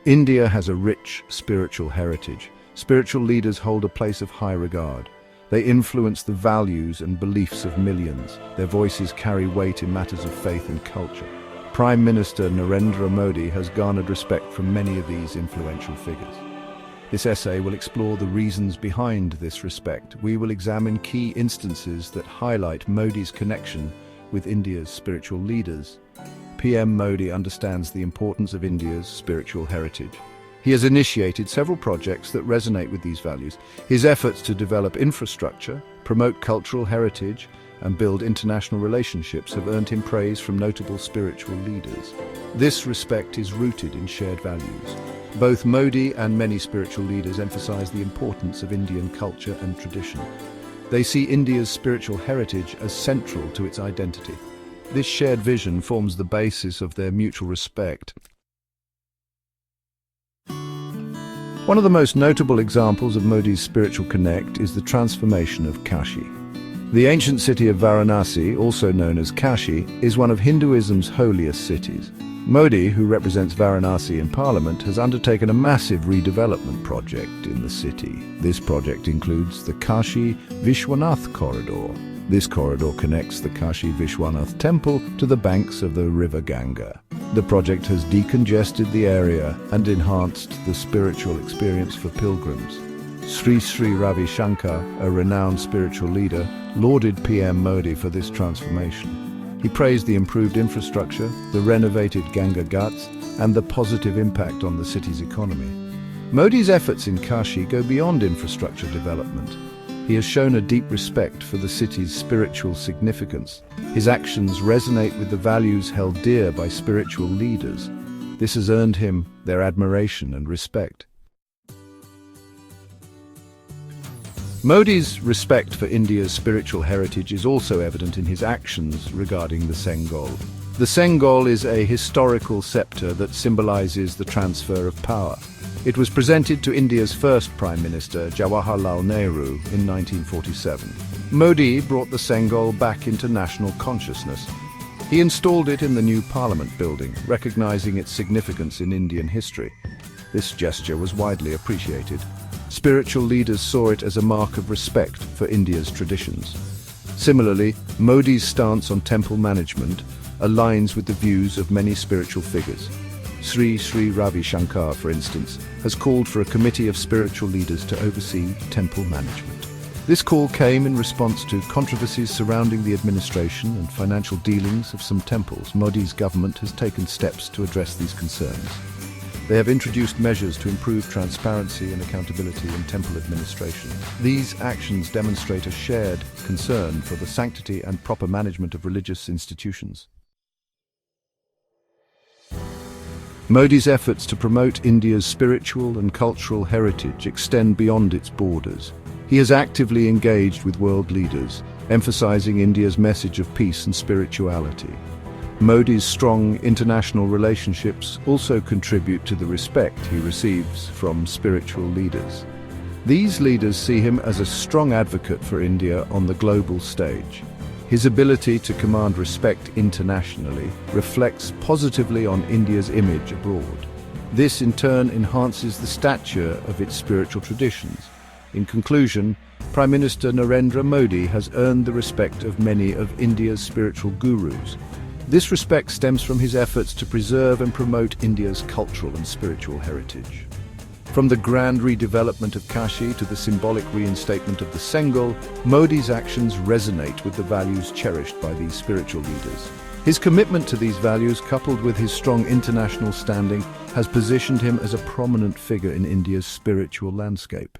India has a rich spiritual heritage. Spiritual leaders hold a place of high regard. They influence the values and beliefs of millions. Their voices carry weight in matters of faith and culture. Prime Minister Narendra Modi has garnered respect from many of these influential figures. This essay will explore the reasons behind this respect. We will examine key instances that highlight Modi's connection with India's spiritual leaders. PM Modi understands the importance of India's spiritual heritage. He has initiated several projects that resonate with these values. His efforts to develop infrastructure, promote cultural heritage, and build international relationships have earned him praise from notable spiritual leaders. This respect is rooted in shared values. Both Modi and many spiritual leaders emphasize the importance of Indian culture and tradition. They see India's spiritual heritage as central to its identity. This shared vision forms the basis of their mutual respect. One of the most notable examples of Modi's spiritual connect is the transformation of Kashi. The ancient city of Varanasi, also known as Kashi, is one of Hinduism's holiest cities. Modi, who represents Varanasi in Parliament, has undertaken a massive redevelopment project in the city. This project includes the Kashi Vishwanath corridor. This corridor connects the Kashi Vishwanath temple to the banks of the river Ganga. The project has decongested the area and enhanced the spiritual experience for pilgrims. Sri Ravi Shankar, a renowned spiritual leader, lauded PM Modi for this transformation. He praised the improved infrastructure, the renovated Ganga Ghats, and the positive impact on the city's economy. Modi's efforts in Kashi go beyond infrastructure development. He has shown a deep respect for the city's spiritual significance. His actions resonate with the values held dear by spiritual leaders. This has earned him their admiration and respect. Modi's respect for India's spiritual heritage is also evident in his actions regarding the Sengol. The Sengol is a historical scepter that symbolizes the transfer of power. It was presented to India's first Prime Minister, Jawaharlal Nehru, in 1947. Modi brought the Sengol back into national consciousness. He installed it in the new Parliament building, recognizing its significance in Indian history. This gesture was widely appreciated. Spiritual leaders saw it as a mark of respect for India's traditions. Similarly, Modi's stance on temple management aligns with the views of many spiritual figures. Sri Ravi Shankar, for instance, has called for a committee of spiritual leaders to oversee temple management. This call came in response to controversies surrounding the administration and financial dealings of some temples. Modi's government has taken steps to address these concerns. They have introduced measures to improve transparency and accountability in temple administration. These actions demonstrate a shared concern for the sanctity and proper management of religious institutions. Modi's efforts to promote India's spiritual and cultural heritage extend beyond its borders. He has actively engaged with world leaders, emphasizing India's message of peace and spirituality. Modi's strong international relationships also contribute to the respect he receives from spiritual leaders. These leaders see him as a strong advocate for India on the global stage. His ability to command respect internationally reflects positively on India's image abroad. This in turn enhances the stature of its spiritual traditions. In conclusion, Prime Minister Narendra Modi has earned the respect of many of India's spiritual gurus. This respect stems from his efforts to preserve and promote India's cultural and spiritual heritage. From the grand redevelopment of Kashi to the symbolic reinstatement of the Sengol, Modi's actions resonate with the values cherished by these spiritual leaders. His commitment to these values, coupled with his strong international standing, has positioned him as a prominent figure in India's spiritual landscape.